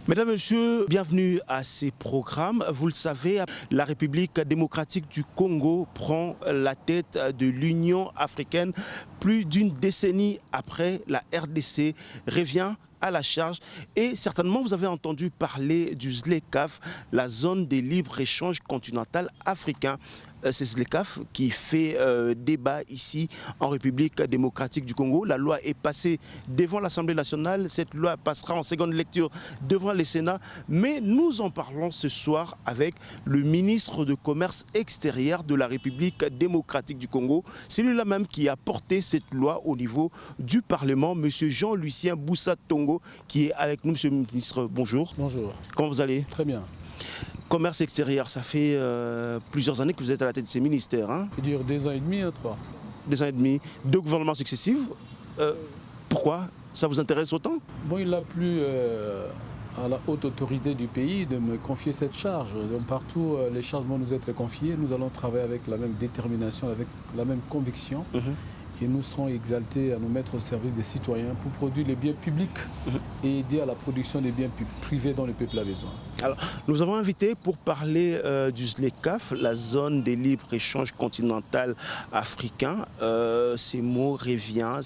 Mesdames, Messieurs, bienvenue à ces programmes. Vous le savez, la République démocratique du Congo prend la tête de l'Union africaine. Plus d'une décennie après, la RDC revient à la charge et certainement vous avez entendu parler du ZLECAf, la zone de libre-échange continental africain. C'est ZLECAf qui fait débat ici en République démocratique du Congo. La loi est passée devant l'Assemblée nationale, cette loi passera en seconde lecture devant le Sénat, mais nous en parlons ce soir avec le ministre de Commerce extérieur de la République démocratique du Congo. C'est lui-là même qui a porté cette loi au niveau du Parlement, M. Jean-Lucien Boussa Tongo, qui est avec nous. Monsieur le ministre, bonjour. Bonjour. Comment vous allez? Très bien. Commerce extérieur, ça fait plusieurs années que vous êtes à la tête de ces ministères. Hein? Ça veut dire 2 ans et demi, 3. 2 ans et demi, 2 gouvernements successifs. Pourquoi ça vous intéresse autant? Bon, il a plu à la haute autorité du pays de me confier cette charge. Donc partout, les charges vont nous être confiées. Nous allons travailler avec la même détermination, avec la même conviction. Et nous serons exaltés à nous mettre au service des citoyens pour produire les biens publics et aider à la production des biens privés dont le peuple a besoin. Alors, nous avons invité pour parler du ZLECAf, la zone des libre-échanges continental africain. Ces mots reviennent,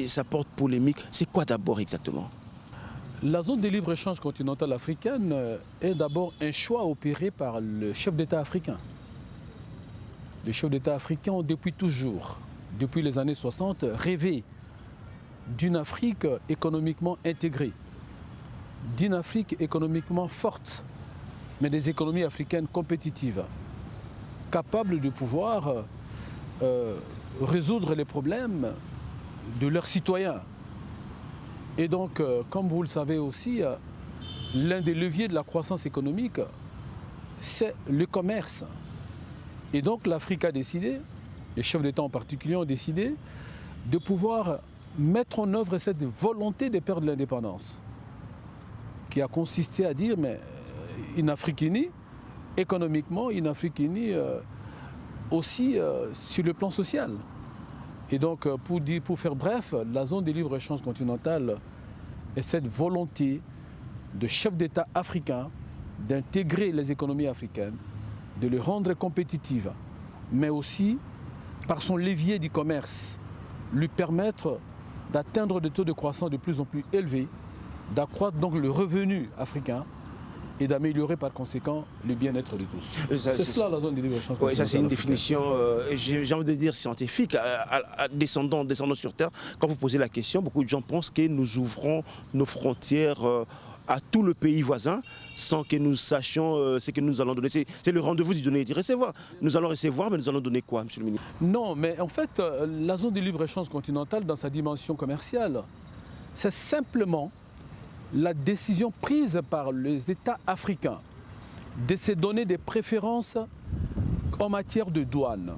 ça porte polémique. C'est quoi d'abord exactement? La zone des libre-échanges continental africaine est d'abord un choix opéré par le chef d'État africain. Les chefs d'État africains ont depuis toujours, depuis les années 60, rêvé d'une Afrique économiquement intégrée, d'une Afrique économiquement forte, mais des économies africaines compétitives, capables de pouvoir résoudre les problèmes de leurs citoyens. Et donc, comme vous le savez aussi, l'un des leviers de la croissance économique, c'est le commerce. Et donc l'Afrique a décidé, les chefs d'État en particulier ont décidé de pouvoir mettre en œuvre cette volonté de perdre l'indépendance, qui a consisté à dire, mais une Afrique unie, économiquement, une Afrique unie aussi sur le plan social. Et donc, pour faire bref, la zone de libre-échange continental est cette volonté de chefs d'État africains d'intégrer les économies africaines, de les rendre compétitives, mais aussi, par son levier du commerce, lui permettre d'atteindre des taux de croissance de plus en plus élevés, d'accroître donc le revenu africain et d'améliorer par conséquent le bien-être de tous. C'est cela la zone de libre-échange. Oui, ça c'est une définition, j'ai envie de dire scientifique, descendant sur Terre. Quand vous posez la question, beaucoup de gens pensent que nous ouvrons nos frontières à tout le pays voisin sans que nous sachions ce que nous allons donner. C'est le rendez-vous du donner et du recevoir. Nous allons recevoir, mais nous allons donner quoi, monsieur le ministre? Non, mais en fait, la zone de libre-échange continentale, dans sa dimension commerciale, c'est simplement la décision prise par les États africains de se donner des préférences en matière de douane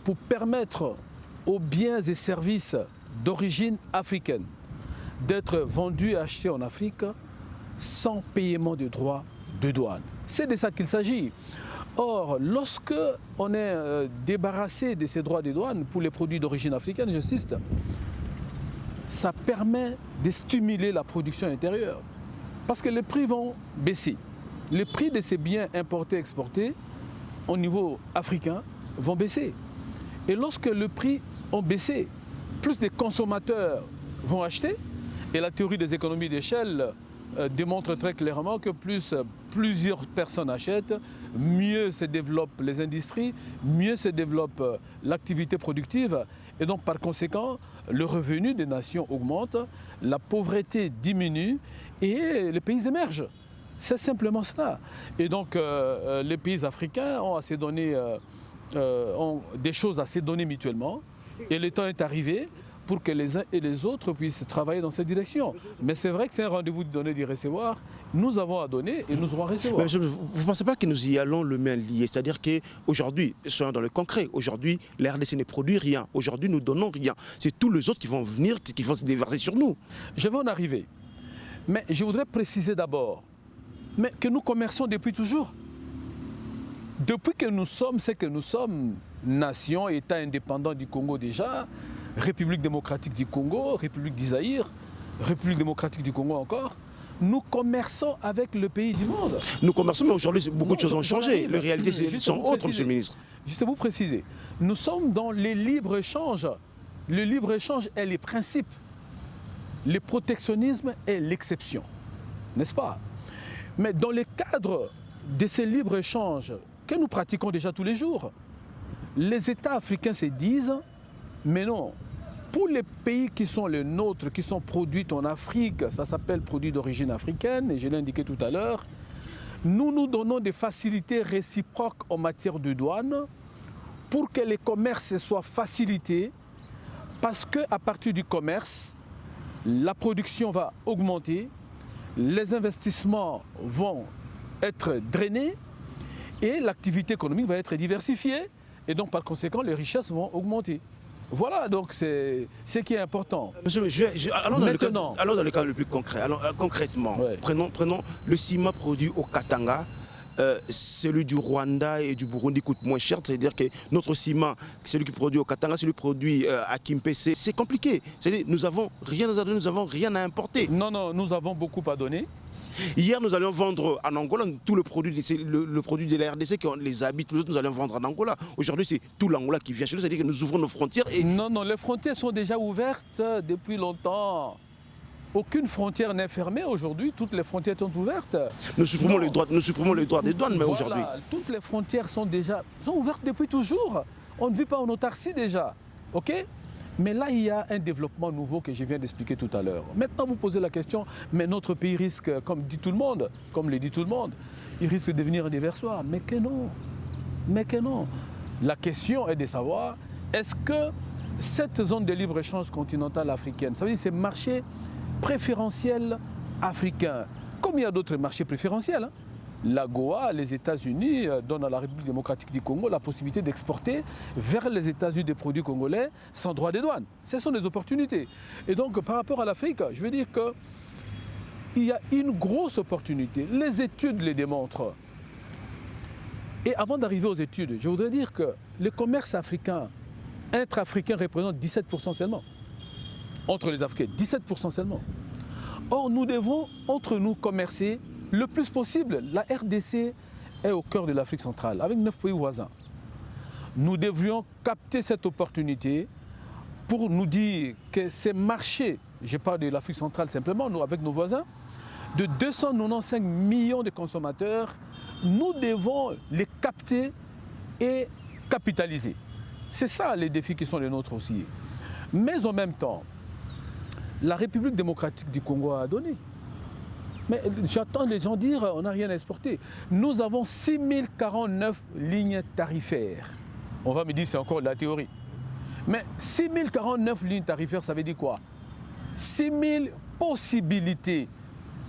pour permettre aux biens et services d'origine africaine d'être vendus et achetés en Afrique sans paiement de droits de douane. C'est de ça qu'il s'agit. Or, lorsque on est débarrassé de ces droits de douane pour les produits d'origine africaine, j'insiste, ça permet de stimuler la production intérieure. Parce que les prix vont baisser. Les prix de ces biens importés et exportés au niveau africain vont baisser. Et lorsque les prix ont baissé, plus de consommateurs vont acheter. Et la théorie des économies d'échelle démontre très clairement que plus plusieurs personnes achètent, mieux se développent les industries, mieux se développe l'activité productive. Et donc par conséquent, le revenu des nations augmente, la pauvreté diminue et les pays émergent. C'est simplement cela. Et donc les pays africains ont des choses à se donner mutuellement. Et le temps est arrivé pour que les uns et les autres puissent travailler dans cette direction. Mais c'est vrai que c'est un rendez-vous de donner et de recevoir. Nous avons à donner et nous aurons à recevoir. Mais vous ne pensez pas que nous y allons le main lié? C'est-à-dire qu'aujourd'hui, soyons dans le concret, aujourd'hui, la RDC ne produit rien. Aujourd'hui, nous ne donnons rien. C'est tous les autres qui vont venir, qui vont se déverser sur nous. Je vais en arriver. Mais je voudrais préciser d'abord que nous commerçons depuis toujours. Depuis que nous sommes ce que nous sommes, nation, État indépendant du Congo déjà, République démocratique du Congo, République du Zaïre, République démocratique du Congo encore, nous commerçons avec le pays du monde. Nous commerçons, mais aujourd'hui, beaucoup de choses ont changé. Les réalités sont autres, préciser, Monsieur le ministre. Juste vous préciser, nous sommes dans les libres-échanges. Le libre-échange est les principes. Le protectionnisme est l'exception, n'est-ce pas? Mais dans le cadre de ces libres-échanges que nous pratiquons déjà tous les jours, les États africains se disent, mais non, pour les pays qui sont les nôtres, qui sont produits en Afrique, ça s'appelle produits d'origine africaine, et je l'ai indiqué tout à l'heure, nous nous donnons des facilités réciproques en matière de douane pour que les commerces soient facilités, parce qu'à partir du commerce, la production va augmenter, les investissements vont être drainés et l'activité économique va être diversifiée et donc par conséquent les richesses vont augmenter. Voilà donc c'est ce qui est important. Monsieur, allons dans le cas le plus concret. Alors, concrètement, Ouais. prenons le ciment produit au Katanga. Celui du Rwanda et du Burundi coûte moins cher, c'est-à-dire que notre ciment, celui qui produit au Katanga, celui qui produit à Kimpese, c'est compliqué. C'est-à-dire nous n'avons rien à donner, nous n'avons rien à importer. Non, non, nous avons beaucoup à donner. Hier, nous allions vendre en Angola tout le produit de la RDC, qui les habite, tous les autres, nous allions vendre en Angola. Aujourd'hui, c'est tout l'Angola qui vient chez nous, c'est-à-dire que nous ouvrons nos frontières. Et... Non, non, les frontières sont déjà ouvertes depuis longtemps. Aucune frontière n'est fermée aujourd'hui, toutes les frontières sont ouvertes. Nous supprimons les droits des douanes, mais Voilà, aujourd'hui... toutes les frontières sont ouvertes depuis toujours. On ne vit pas en autarcie déjà. Ok? Mais là, il y a un développement nouveau que je viens d'expliquer tout à l'heure. Maintenant, vous posez la question, mais notre pays risque, comme dit tout le monde, comme le dit tout le monde, il risque de devenir un déversoir. Mais que non. Mais que non. La question est de savoir, est-ce que cette zone de libre-échange continentale africaine, ça veut dire ces marchés préférentiels africains, comme il y a d'autres marchés préférentiels, hein. La Goa, les États-Unis donnent à la République démocratique du Congo la possibilité d'exporter vers les États-Unis des produits congolais sans droit de douane. Ce sont des opportunités. Et donc par rapport à l'Afrique, je veux dire qu'il y a une grosse opportunité. Les études les démontrent. Et avant d'arriver aux études, je voudrais dire que le commerce africain, intra-africain, représente 17% seulement. Entre les Africains, 17% seulement. Or, nous devons, entre nous, commercer le plus possible. La RDC est au cœur de l'Afrique centrale, avec 9 pays voisins. Nous devrions capter cette opportunité pour nous dire que ces marchés, je parle de l'Afrique centrale simplement, nous avec nos voisins, de 295 millions de consommateurs, nous devons les capter et capitaliser. C'est ça les défis qui sont les nôtres aussi. Mais en même temps, la République démocratique du Congo a donné. Mais j'entends les gens dire on n'a rien à exporter. Nous avons 6049 lignes tarifaires. On va me dire c'est encore de la théorie. Mais 6049 lignes tarifaires, ça veut dire quoi? 6000 possibilités,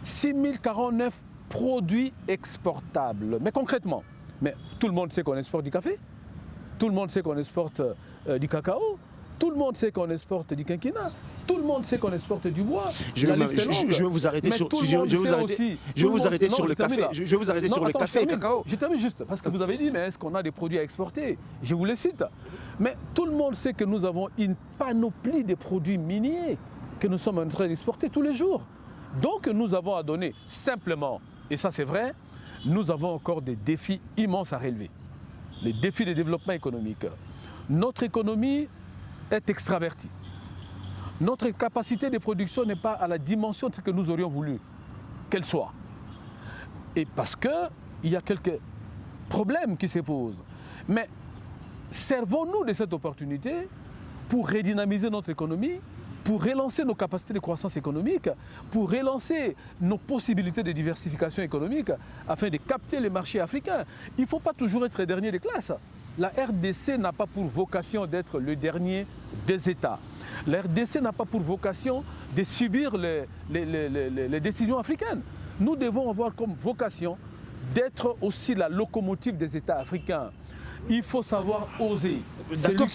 6049 produits exportables. Mais concrètement, mais tout le monde sait qu'on exporte du café, tout le monde sait qu'on exporte du cacao, tout le monde sait qu'on exporte du quinquennat, tout le monde sait qu'on exporte du bois. Je vais vous arrêter sur le café. Je vais vous arrêter sur le café et le cacao. Je termine juste, parce que vous avez dit, mais est-ce qu'on a des produits à exporter? Je vous les cite. Mais tout le monde sait que nous avons une panoplie de produits miniers que nous sommes en train d'exporter tous les jours. Donc nous avons à donner simplement, et ça c'est vrai, nous avons encore des défis immenses à relever. Les défis de développement économique. Notre économie est extravertie. Notre capacité de production n'est pas à la dimension de ce que nous aurions voulu qu'elle soit. Et parce qu'il y a quelques problèmes qui se posent. Mais servons-nous de cette opportunité pour redynamiser notre économie, pour relancer nos capacités de croissance économique, pour relancer nos possibilités de diversification économique afin de capter les marchés africains. Il ne faut pas toujours être dernier de classe. La RDC n'a pas pour vocation d'être le dernier des États. La RDC n'a pas pour vocation de subir les décisions africaines. Nous devons avoir comme vocation d'être aussi la locomotive des États africains. Il faut savoir oser. D'accord,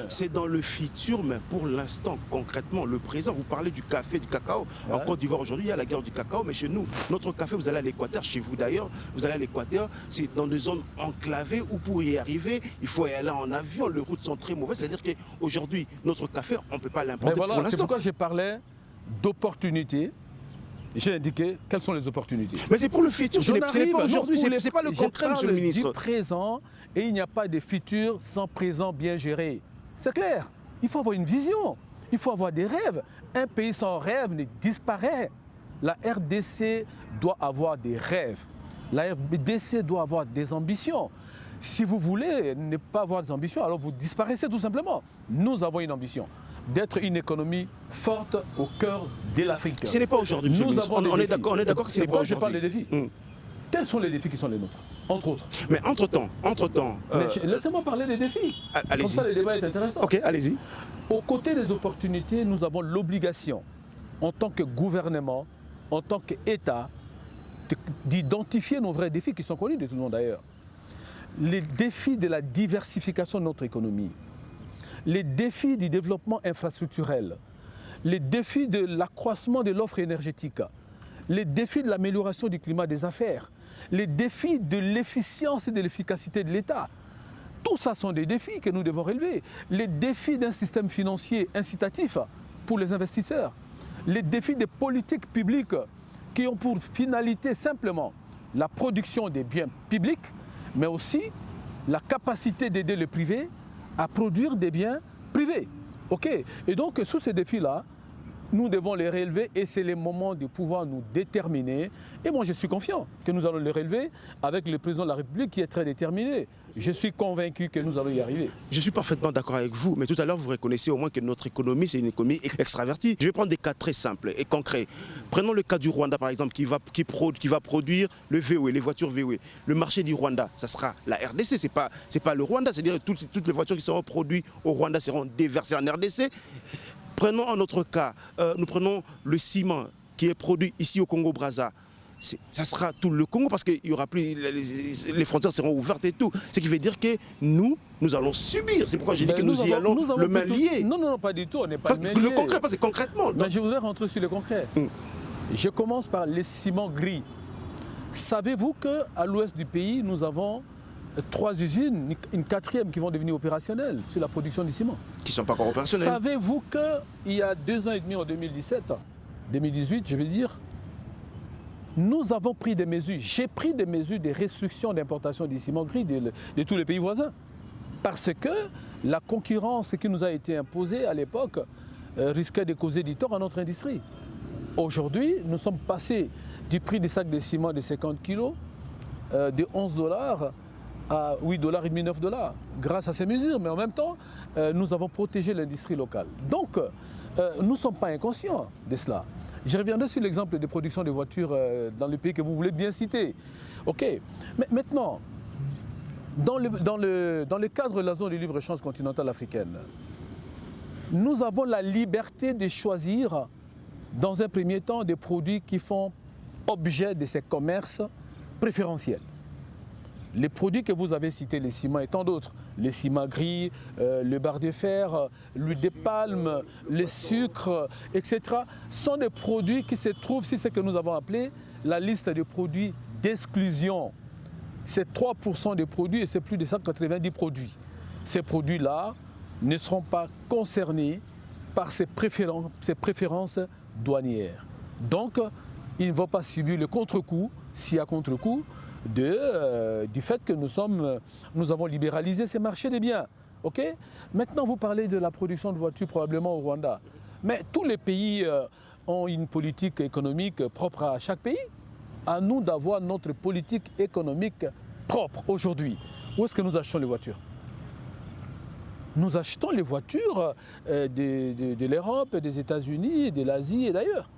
c'est dans le futur, mais pour l'instant, concrètement, le présent, vous parlez du café, du cacao. Ouais. En Côte d'Ivoire, aujourd'hui, il y a la guerre du cacao, mais chez nous, notre café, vous allez à l'Équateur, chez vous d'ailleurs, vous allez à l'Équateur, c'est dans des zones enclavées où pour y arriver, il faut y aller en avion, les routes sont très mauvaises, c'est-à-dire qu'aujourd'hui, notre café, on ne peut pas l'importer pour l'instant. C'est pourquoi je parlais d'opportunités j'ai indiqué quelles sont les opportunités. Mais c'est pour le futur, ce n'est pas aujourd'hui, ce n'est pas le je concret, monsieur le ministre. du présent, et il n'y a pas de futur sans présent bien géré. C'est clair, il faut avoir une vision, il faut avoir des rêves. Un pays sans rêve ne disparaît. La RDC doit avoir des rêves. La RDC doit avoir des ambitions. Si vous voulez ne pas avoir des ambitions, alors vous disparaissez tout simplement. Nous avons une ambition d'être une économie forte au cœur de l'Afrique. Ce n'est pas aujourd'hui, monsieur le ministre. On est d'accord que ce n'est pas aujourd'hui. Je parle des défis. Quels sont les défis qui sont les nôtres, entre autres? Mais entre-temps... Laissez-moi parler des défis. Allez-y. Comme ça, le débat est intéressant. Ok, allez-y. Aux côtés des opportunités, nous avons l'obligation, en tant que gouvernement, en tant qu'État, d'identifier nos vrais défis qui sont connus de tout le monde d'ailleurs. Les défis de la diversification de notre économie, les défis du développement infrastructurel, les défis de l'accroissement de l'offre énergétique, les défis de l'amélioration du climat des affaires, les défis de l'efficience et de l'efficacité de l'État. Tout ça sont des défis que nous devons relever. Les défis d'un système financier incitatif pour les investisseurs, les défis des politiques publiques qui ont pour finalité simplement la production des biens publics, mais aussi la capacité d'aider le privé à produire des biens privés. Okay. Et donc, sous ces défis-là, nous devons les relever et c'est le moment de pouvoir nous déterminer. Et moi, je suis confiant que nous allons les relever avec le président de la République qui est très déterminé. Je suis convaincu que nous allons y arriver. Je suis parfaitement d'accord avec vous, mais tout à l'heure, vous reconnaissez au moins que notre économie, c'est une économie extravertie. Je vais prendre des cas très simples et concrets. Prenons le cas du Rwanda, par exemple, qui va produire le VW, les voitures VW. Le marché du Rwanda, ça sera la RDC, c'est pas le Rwanda. C'est-à-dire que toutes les voitures qui seront produites au Rwanda seront déversées en RDC. Prenons en notre cas, nous prenons le ciment qui est produit ici au Congo-Brazza. Ça sera tout le Congo parce que y aura plus, les frontières seront ouvertes et tout. Ce qui veut dire que nous allons subir. C'est pourquoi j'ai dit que nous y allons le main lié. Non, pas du tout, on n'est pas main lié. Le concret, parce que concrètement. Mais je voudrais rentrer sur le concret. Je commence par les ciments gris. Savez-vous qu'à l'ouest du pays, nous avons 3 usines, une 4e qui vont devenir opérationnelles sur la production du ciment. Qui ne sont pas encore opérationnelles. Savez-vous qu'il y a 2 ans et demi, en 2018, je vais dire, nous avons pris des mesures, j'ai pris des mesures de restriction d'importation du ciment gris de tous les pays voisins. Parce que la concurrence qui nous a été imposée à l'époque risquait de causer du tort à notre industrie. Aujourd'hui, nous sommes passés du prix des sacs de ciment de 50 kg de $11 à $8,5, $9, grâce à ces mesures. Mais en même temps, nous avons protégé l'industrie locale. Donc, nous ne sommes pas inconscients de cela. Je reviendrai sur l'exemple de production de voitures dans le pays que vous voulez bien citer. OK. Mais maintenant, dans le cadre de la zone de libre-échange continentale africaine, nous avons la liberté de choisir, dans un premier temps, des produits qui font objet de ces commerces préférentiels. Les produits que vous avez cités, les ciments et tant d'autres, les ciments gris, le bar de fer, l'huile de palme, les sucres, etc., sont des produits qui se trouvent, c'est ce que nous avons appelé la liste de produits d'exclusion. C'est 3% des produits et c'est plus de 190 produits. Ces produits-là ne seront pas concernés par ces préférences douanières. Donc, ils ne vont pas subir le contre-coup, s'il y a contre-coup, du fait que nous avons libéralisé ces marchés des biens. Okay. Maintenant, vous parlez de la production de voitures probablement au Rwanda. Mais tous les pays ont une politique économique propre à chaque pays. À nous d'avoir notre politique économique propre aujourd'hui. Où est-ce que nous achetons les voitures? Nous achetons les voitures de l'Europe, des États-Unis, de l'Asie et d'ailleurs.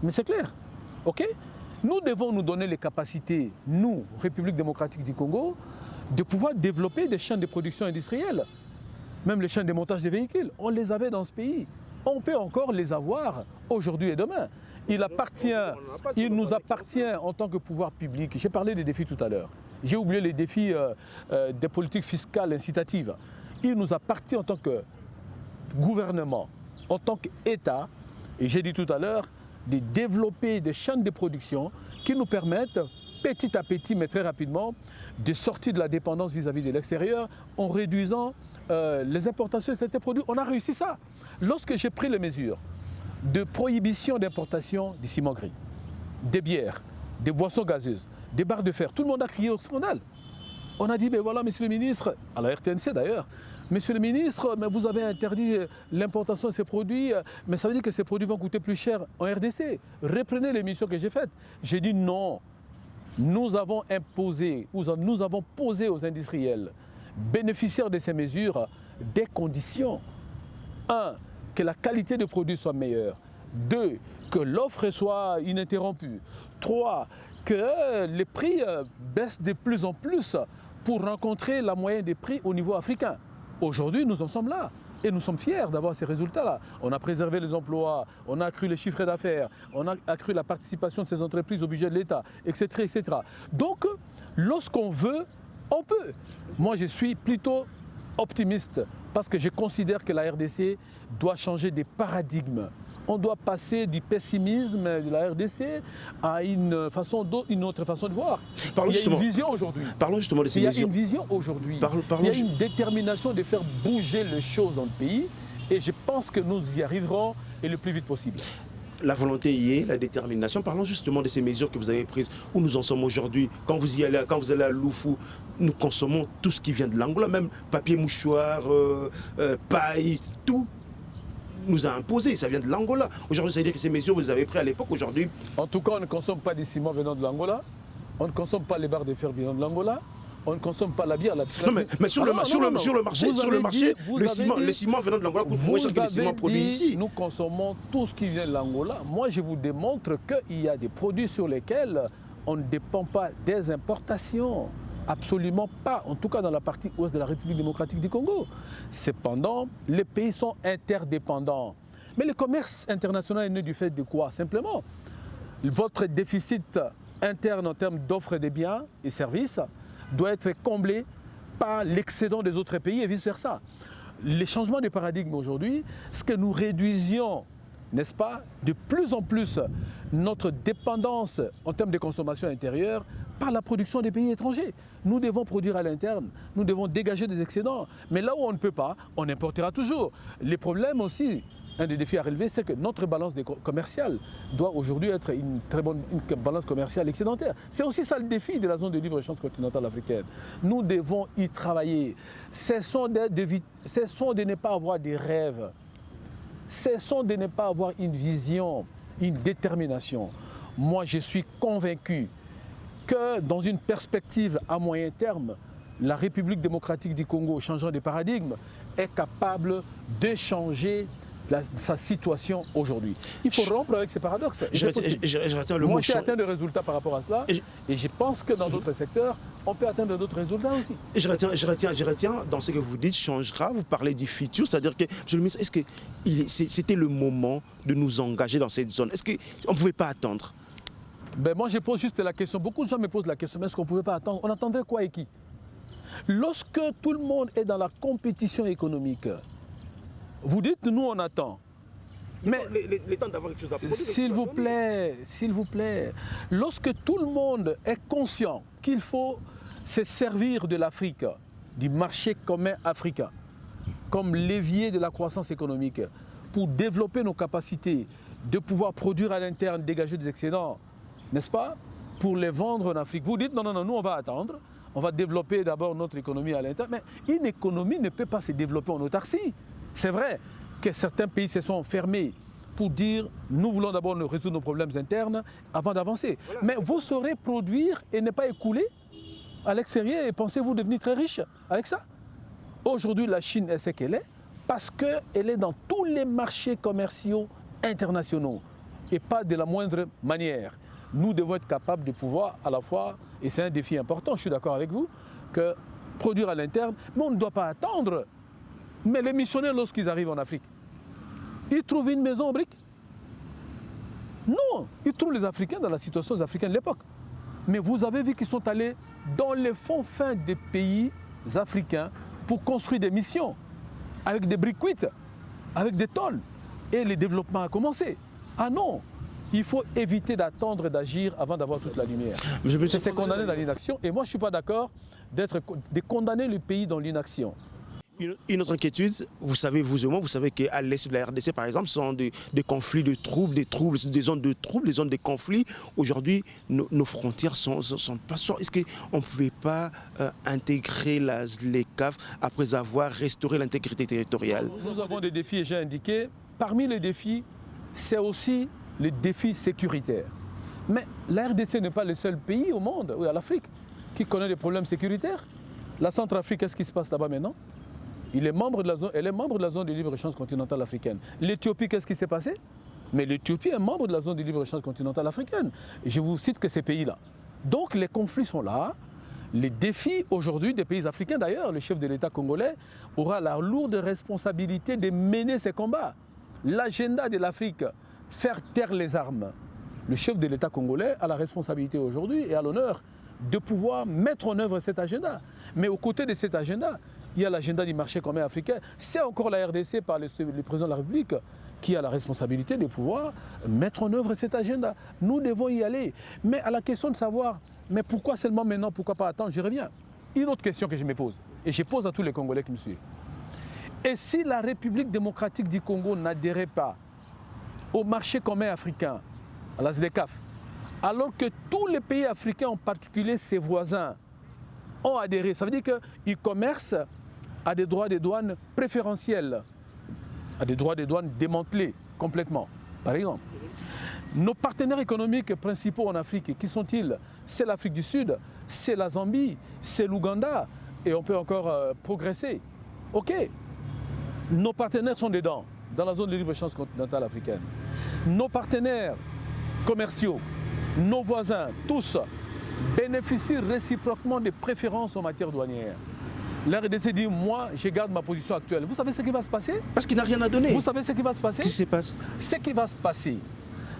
Mais c'est clair. OK? Nous devons nous donner les capacités, nous, République démocratique du Congo, de pouvoir développer des chaînes de production industrielle. Même les chaînes de montage des véhicules, on les avait dans ce pays. On peut encore les avoir aujourd'hui et demain. Il nous appartient en tant que pouvoir public. J'ai parlé des défis tout à l'heure. J'ai oublié les défis des politiques fiscales incitatives. Il nous appartient en tant que gouvernement, en tant qu'État, et j'ai dit tout à l'heure, de développer des chaînes de production qui nous permettent petit à petit, mais très rapidement, de sortir de la dépendance vis-à-vis de l'extérieur en réduisant les importations de certains produits. On a réussi ça. Lorsque j'ai pris les mesures de prohibition d'importation du ciment gris, des bières, des boissons gazeuses, des barres de fer. Tout le monde a crié au scandale. On a dit, ben voilà, monsieur le ministre, à la RTNC d'ailleurs, monsieur le ministre, mais vous avez interdit l'importation de ces produits, mais ça veut dire que ces produits vont coûter plus cher en RDC. Reprenez l'émission que j'ai faite. J'ai dit non. Nous avons imposé, nous avons posé aux industriels bénéficiaires de ces mesures des conditions. 1, que la qualité des produits soit meilleure. 2, que l'offre soit ininterrompue. 3, que les prix baissent de plus en plus pour rencontrer la moyenne des prix au niveau africain. Aujourd'hui, nous en sommes là. Et nous sommes fiers d'avoir ces résultats-là. On a préservé les emplois, on a accru les chiffres d'affaires, on a accru la participation de ces entreprises au budget de l'État, etc., etc. Donc, lorsqu'on veut, on peut. Moi, je suis plutôt optimiste parce que je considère que la RDC doit changer des paradigmes. On doit passer du pessimisme de la RDC à une autre façon de voir. Il y a une vision aujourd'hui. Parlons justement de ces mesures. Il y a une vision aujourd'hui. Il y a une détermination de faire bouger les choses dans le pays et je pense que nous y arriverons et le plus vite possible. La volonté y est, la détermination. Parlons justement de ces mesures que vous avez prises, où nous en sommes aujourd'hui. Quand vous allez à Loufou, nous consommons tout ce qui vient de l'Angola, même papier mouchoir, paille, tout nous a imposé, ça vient de l'Angola. Aujourd'hui, ça veut dire que ces mesures, vous les avez prises à l'époque, aujourd'hui. En tout cas, on ne consomme pas des ciments venant de l'Angola, on ne consomme pas les barres de fer venant de l'Angola, on ne consomme pas la bière. Non, mais sur le marché, le ciment venant de l'Angola coûte moins cher que les ciments produits ici. Nous consommons tout ce qui vient de l'Angola. Moi, je vous démontre qu'il y a des produits sur lesquels on ne dépend pas des importations. Absolument pas, en tout cas dans la partie ouest de la République démocratique du Congo. Cependant, les pays sont interdépendants. Mais le commerce international est né du fait de quoi? Simplement, votre déficit interne en termes d'offres de biens et services doit être comblé par l'excédent des autres pays et vice-versa. Les changements de paradigme aujourd'hui, c'est que nous réduisions, n'est-ce pas, de plus en plus notre dépendance en termes de consommation intérieure par la production des pays étrangers. Nous devons produire à l'interne, nous devons dégager des excédents. Mais là où on ne peut pas, on importera toujours. Les problèmes aussi, un des défis à relever, c'est que notre balance commerciale doit aujourd'hui être une très bonne balance commerciale excédentaire. C'est aussi ça le défi de la zone de libre-échange continentale africaine. Nous devons y travailler. Cessons de ne pas avoir des rêves. Cessons de ne pas avoir une vision, une détermination. Moi, je suis convaincu que dans une perspective à moyen terme, la République démocratique du Congo, changeant de paradigme, est capable de changer sa situation aujourd'hui. Il faut rompre avec ces paradoxes. Moi, j'ai atteint des résultats par rapport à cela et je pense que dans d'autres secteurs, on peut atteindre d'autres résultats aussi. Et je retiens dans ce que vous dites, changera, vous parlez du futur, c'est-à-dire que, monsieur le ministre, est-ce que c'était le moment de nous engager dans cette zone? Est-ce qu'on ne pouvait pas attendre? Ben moi, je pose juste la question. Beaucoup de gens me posent la question, mais est-ce qu'on ne pouvait pas attendre? On attendrait quoi et qui? Lorsque tout le monde est dans la compétition économique, vous dites, nous, on attend. Mais les temps d'avoir quelque chose à produire. S'il vous plaît, lorsque tout le monde est conscient qu'il faut se servir de l'Afrique, du marché commun africain, comme levier de la croissance économique, pour développer nos capacités de pouvoir produire à l'interne, dégager des excédents, n'est-ce pas, pour les vendre en Afrique. Vous dites, non, nous, on va attendre. On va développer d'abord notre économie à l'interne. Mais une économie ne peut pas se développer en autarcie. C'est vrai que certains pays se sont fermés pour dire, nous voulons d'abord résoudre nos problèmes internes avant d'avancer. Voilà. Mais vous saurez produire et ne pas écouler à l'extérieur et pensez-vous devenir très riche avec ça? Aujourd'hui, la Chine est ce qu'elle est parce qu'elle est dans tous les marchés commerciaux internationaux et pas de la moindre manière. Nous devons être capables de pouvoir à la fois, et c'est un défi important, je suis d'accord avec vous, que produire à l'interne, mais on ne doit pas attendre. Mais les missionnaires, lorsqu'ils arrivent en Afrique, ils trouvent une maison en briques? Non, ils trouvent les Africains dans la situation africaine de l'époque. Mais vous avez vu qu'ils sont allés dans les fonds fins des pays africains pour construire des missions, avec des briques cuites, avec des tôles. Et le développement a commencé. Ah non, il faut éviter d'attendre et d'agir avant d'avoir toute la lumière. C'est condamner dans l'inaction. Et moi, je ne suis pas d'accord de condamner le pays dans l'inaction. Une autre inquiétude, vous savez, vous et moi, vous savez qu'à l'est de la RDC, par exemple, ce sont des conflits de troubles, des zones de troubles, des zones de conflits. Aujourd'hui, nos frontières sont pas sûres. Est-ce qu'on ne pouvait pas intégrer les CAF après avoir restauré l'intégrité territoriale? Nous avons des défis, et j'ai indiqué. Parmi les défis, c'est aussi les défis sécuritaires. Mais la RDC n'est pas le seul pays au monde, ou à l'Afrique, qui connaît des problèmes sécuritaires. La Centrafrique, qu'est-ce qui se passe là-bas maintenant? Elle est membre de la zone de libre-échange continentale africaine. L'Éthiopie, qu'est-ce qui s'est passé? Mais l'Éthiopie est membre de la zone de libre-échange continentale africaine. Et je vous cite que ces pays-là. Donc les conflits sont là. Les défis aujourd'hui des pays africains, d'ailleurs, le chef de l'État congolais aura la lourde responsabilité de mener ces combats. L'agenda de l'Afrique, faire taire les armes. Le chef de l'État congolais a la responsabilité aujourd'hui et a l'honneur de pouvoir mettre en œuvre cet agenda. Mais aux côtés de cet agenda, il y a l'agenda du marché commun africain. C'est encore la RDC par le président de la République qui a la responsabilité de pouvoir mettre en œuvre cet agenda. Nous devons y aller. Mais à la question de savoir, mais pourquoi seulement maintenant, pourquoi pas attendre, j'y reviens. Une autre question que je me pose, et je pose à tous les Congolais qui me suivent. Et si la République démocratique du Congo n'adhérait pas au marché commun africain, à la ZLECAf, alors que tous les pays africains, en particulier ses voisins, ont adhéré, ça veut dire qu'ils commercent à des droits de douane préférentiels, à des droits de douane démantelés complètement. Par exemple, nos partenaires économiques principaux en Afrique, qui sont-ils? C'est l'Afrique du Sud, c'est la Zambie, c'est l'Ouganda, et on peut encore progresser. Ok, nos partenaires sont dedans, dans la zone de libre-échange continentale africaine. Nos partenaires commerciaux, nos voisins, tous, bénéficient réciproquement des préférences en matière douanière. La RDC dit, moi, je garde ma position actuelle. Vous savez ce qui va se passer? Parce qu'il n'a rien à donner. Vous savez ce qui va se passer? Qu'est-ce qui se passe? Ce qui va se passer,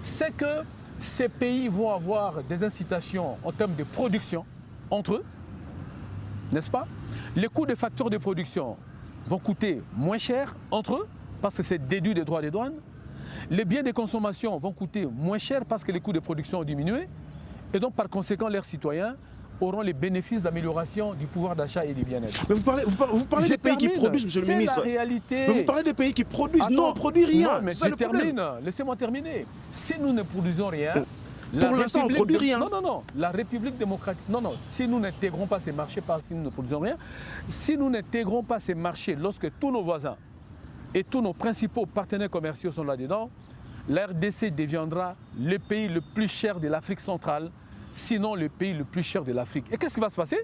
c'est que ces pays vont avoir des incitations en termes de production entre eux, n'est-ce pas? Les coûts des facteurs de production vont coûter moins cher entre eux, parce que c'est déduit des droits de douane. Les biens de consommation vont coûter moins cher parce que les coûts de production ont diminué. Et donc, par conséquent, leurs citoyens auront les bénéfices d'amélioration du pouvoir d'achat et du bien-être. Mais vous parlez des pays qui produisent, monsieur le ministre. C'est la réalité. Mais vous parlez des pays qui produisent. Attends, nous, on ne produit rien. Non, mais je termine. Laissez-moi terminer. Si nous ne produisons rien... Pour l'instant, on ne produit rien. Non. La République démocratique... Non. Si nous n'intégrons pas ces marchés, si nous ne produisons rien, si nous n'intégrons pas ces marchés lorsque tous nos voisins et tous nos principaux partenaires commerciaux sont là-dedans, la RDC deviendra le pays le plus cher de l'Afrique centrale, sinon le pays le plus cher de l'Afrique. Et qu'est-ce qui va se passer?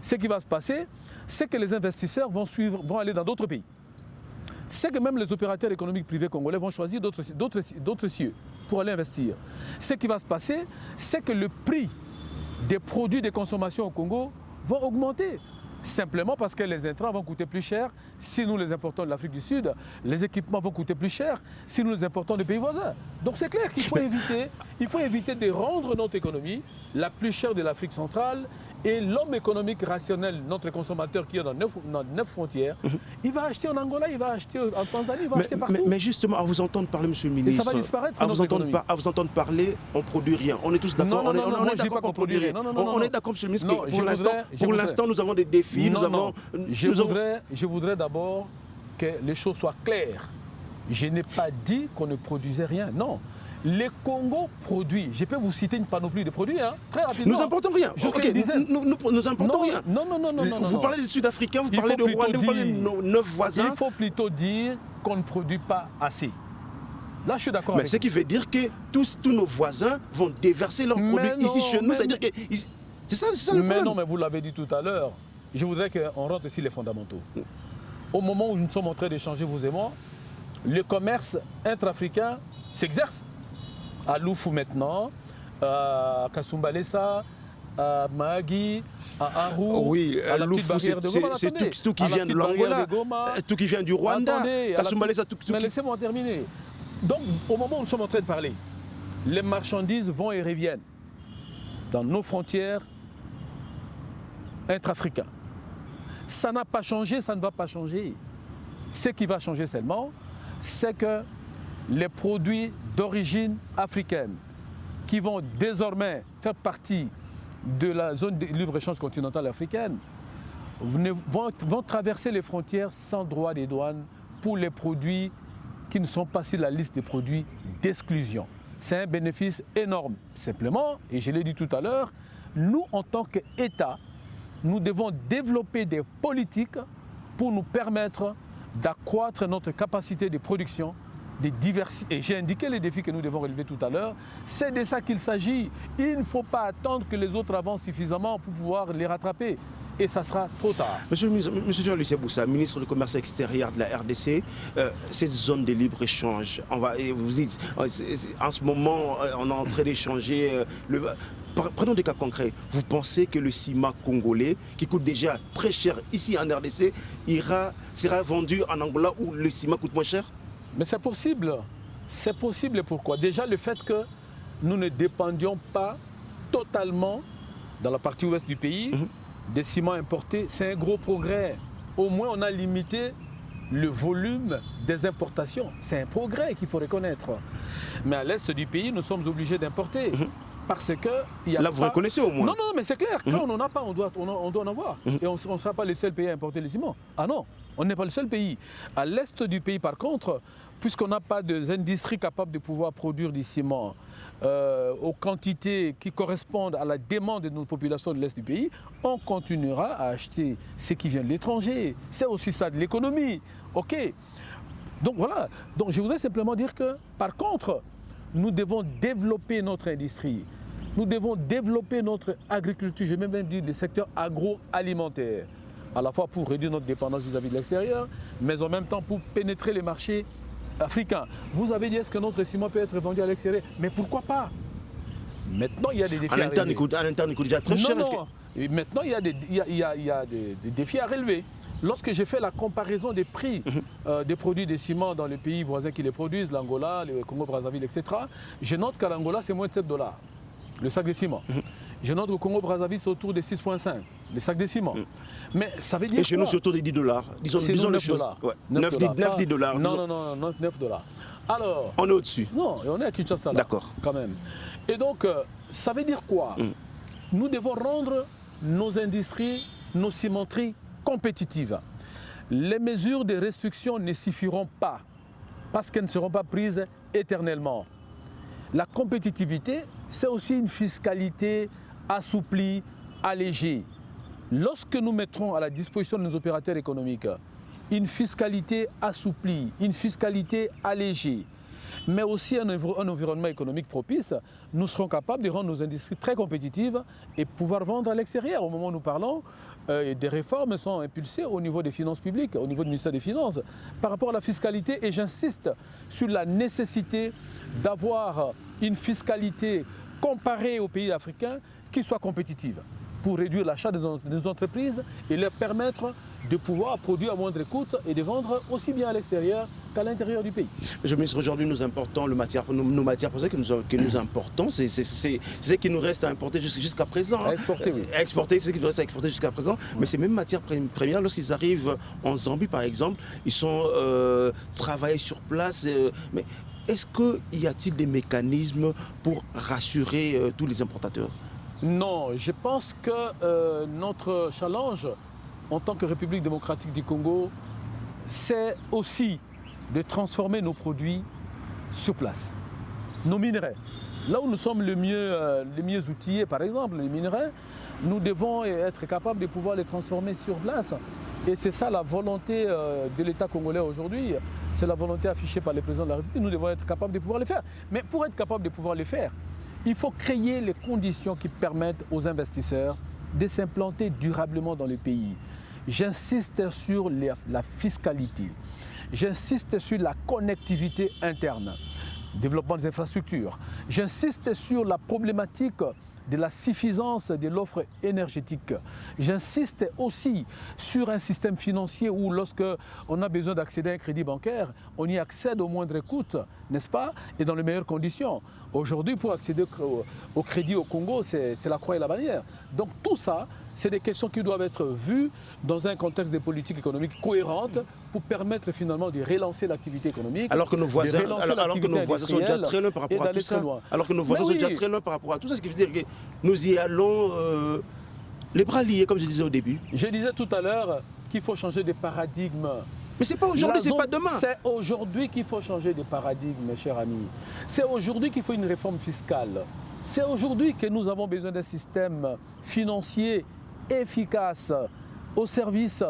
Ce qui va se passer, c'est que les investisseurs vont aller dans d'autres pays. C'est que même les opérateurs économiques privés congolais vont choisir d'autres cieux pour aller investir. Ce qui va se passer, c'est que le prix des produits de consommation au Congo vont augmenter. Simplement parce que les intrants vont coûter plus cher si nous les importons de l'Afrique du Sud. Les équipements vont coûter plus cher si nous les importons des pays voisins. Donc c'est clair qu'il faut éviter de rendre notre économie la plus chère de l'Afrique centrale. Et l'homme économique rationnel, notre consommateur qui est dans 9 frontières, il va acheter en Angola, il va acheter en Tanzanie, il va acheter partout. Mais justement, à vous entendre parler, monsieur le ministre, ça va disparaître, à vous entendre parler, on ne produit rien. On est tous d'accord. On est d'accord qu'on ne produit rien. On est d'accord, monsieur le ministre. Pour l'instant, nous avons des défis. Je voudrais d'abord que les choses soient claires. Je n'ai pas dit qu'on ne produisait rien. Non. Le Congo produit, je peux vous citer une panoplie de produits, hein, très rapidement. Nous importons rien. Nous importons rien. Non. Vous parlez des Sud-Africains, vous parlez de Rwandais, vous parlez de nos 9 voisins. Il faut plutôt dire qu'on ne produit pas assez. Là, je suis d'accord avec vous. Mais ce qui veut dire que tous nos voisins vont déverser leurs produits ici chez nous. C'est-à-dire que c'est ça le problème. Mais non, mais vous l'avez dit tout à l'heure. Je voudrais qu'on rentre ici les fondamentaux. Au moment où nous sommes en train d'échanger, vous et moi, le commerce intra-africain s'exerce. À Loufou maintenant, à Kasumbalesa, à Mahagi, à Arou, oui, à la petite barrière de Goma. C'est tout qui vient de l'Angola, tout qui vient du Rwanda, Kasumbalesa, tout qui... Mais laissez-moi terminer. Donc, au moment où nous sommes en train de parler, les marchandises vont et reviennent dans nos frontières intra-africaines. Ça n'a pas changé, ça ne va pas changer. Ce qui va changer seulement, c'est que les produits d'origine africaine qui vont désormais faire partie de la zone de libre-échange continentale africaine vont traverser les frontières sans droit des douanes pour les produits qui ne sont pas sur la liste des produits d'exclusion. C'est un bénéfice énorme. Simplement, et je l'ai dit tout à l'heure, nous, en tant qu'État, nous devons développer des politiques pour nous permettre d'accroître notre capacité de production, de diversité. Et j'ai indiqué les défis que nous devons relever tout à l'heure. C'est de ça qu'il s'agit. Il ne faut pas attendre que les autres avancent suffisamment pour pouvoir les rattraper. Et ça sera trop tard. Monsieur le ministre, Monsieur Jean-Luc Boussa, ministre du Commerce extérieur de la RDC, cette zone de libre-échange, vous dites, en ce moment, on est en train d'échanger. Prenons des cas concrets. Vous pensez que le ciment congolais, qui coûte déjà très cher ici en RDC, sera vendu en Angola où le ciment coûte moins cher? Mais c'est possible. C'est possible. Pourquoi? Déjà, le fait que nous ne dépendions pas totalement, dans la partie ouest du pays, des ciments importés, c'est un gros progrès. Au moins, on a limité le volume des importations. C'est un progrès qu'il faut reconnaître. Mais à l'est du pays, nous sommes obligés d'importer. Parce que là, vous reconnaissez au moins. Non, mais c'est clair. Quand on n'en a pas, on doit en avoir. Et on ne sera pas les seuls pays à importer les ciments. Ah non, on n'est pas le seul pays. À l'est du pays, par contre, puisqu'on n'a pas d'industrie capable de pouvoir produire du ciment aux quantités qui correspondent à la demande de nos populations de l'est du pays, on continuera à acheter ce qui vient de l'étranger. C'est aussi ça de l'économie. OK. Donc voilà. Donc je voudrais simplement dire que, par contre, nous devons développer notre industrie. Nous devons développer notre agriculture, je vais même dire le secteur agroalimentaire, à la fois pour réduire notre dépendance vis-à-vis de l'extérieur, mais en même temps pour pénétrer les marchés africains. Vous avez dit, est-ce que notre ciment peut être vendu à l'extérieur? Mais pourquoi pas? Maintenant, il y a des défis à relever. À l'interne, il coûte déjà très cher. Non. Et maintenant, il y a des défis à relever. Lorsque j'ai fait la comparaison des prix des produits des ciments dans les pays voisins qui les produisent, l'Angola, le Congo-Brazzaville, etc., je note qu'à l'Angola, c'est moins de 7 $, le sac de ciment. Je note qu'au Congo-Brazzaville, c'est autour de 6,5 $, le sac de ciment. Mais ça veut dire. Et chez nous, c'est autour de 10 $. Disons les choses. 9-10 $. Non, 9 $. Alors. On est au-dessus. Non, et on est à Kinshasa. D'accord. Quand même. Et donc, ça veut dire quoi? Nous devons rendre nos industries, nos cimenteries compétitives. Les mesures de restriction ne suffiront pas parce qu'elles ne seront pas prises éternellement. La compétitivité, c'est aussi une fiscalité assouplie, allégée. Lorsque nous mettrons à la disposition de nos opérateurs économiques une fiscalité assouplie, une fiscalité allégée, mais aussi un environnement économique propice, nous serons capables de rendre nos industries très compétitives et pouvoir vendre à l'extérieur. Au moment où nous parlons, des réformes sont impulsées au niveau des finances publiques, au niveau du ministère des Finances, par rapport à la fiscalité. Et j'insiste sur la nécessité d'avoir une fiscalité comparée aux pays africains qui soit compétitive pour réduire l'achat des entreprises et leur permettre de pouvoir produire à moindre coût et de vendre aussi bien à l'extérieur qu'à l'intérieur du pays. Monsieur le ministre, aujourd'hui nous importons nos matières premières que nous importons, c'est ce qui nous reste à importer jusqu'à présent. À exporter, oui. À exporter, c'est ce qui nous reste à exporter jusqu'à présent. Mais ces mêmes matières premières, lorsqu'ils arrivent en Zambie par exemple, ils sont travaillés sur place. Mais est-ce qu'il y a-t-il des mécanismes pour rassurer tous les importateurs? Non, je pense que notre challenge en tant que République démocratique du Congo, c'est aussi de transformer nos produits sur place. Nos minerais. Là où nous sommes les mieux outillés, par exemple, les minerais, nous devons être capables de pouvoir les transformer sur place. Et c'est ça la volonté de l'État congolais aujourd'hui. C'est la volonté affichée par le président de la République. Nous devons être capables de pouvoir les faire. Mais pour être capables de pouvoir les faire, il faut créer les conditions qui permettent aux investisseurs de s'implanter durablement dans le pays. J'insiste sur la fiscalité, j'insiste sur la connectivité interne, développement des infrastructures, j'insiste sur la problématique de la suffisance de l'offre énergétique. J'insiste aussi sur un système financier où lorsque on a besoin d'accéder à un crédit bancaire, on y accède au moindre coût, n'est-ce pas, et dans les meilleures conditions. Aujourd'hui, pour accéder au crédit au Congo, c'est la croix et la bannière. Donc tout ça, c'est des questions qui doivent être vues dans un contexte de politique économique cohérente pour permettre finalement de relancer l'activité économique. Alors que nos voisins, sont déjà très loin par rapport à tout ça. Alors que nos voisins sont déjà très loin par rapport à tout ça, ce qui veut dire que nous y allons Les bras liés, comme je disais au début. Je disais tout à l'heure qu'il faut changer de paradigme. Mais c'est pas aujourd'hui, c'est pas demain. C'est aujourd'hui qu'il faut changer de paradigme, mes chers amis. C'est aujourd'hui qu'il faut une réforme fiscale. C'est aujourd'hui que nous avons besoin d'un système financier efficace au service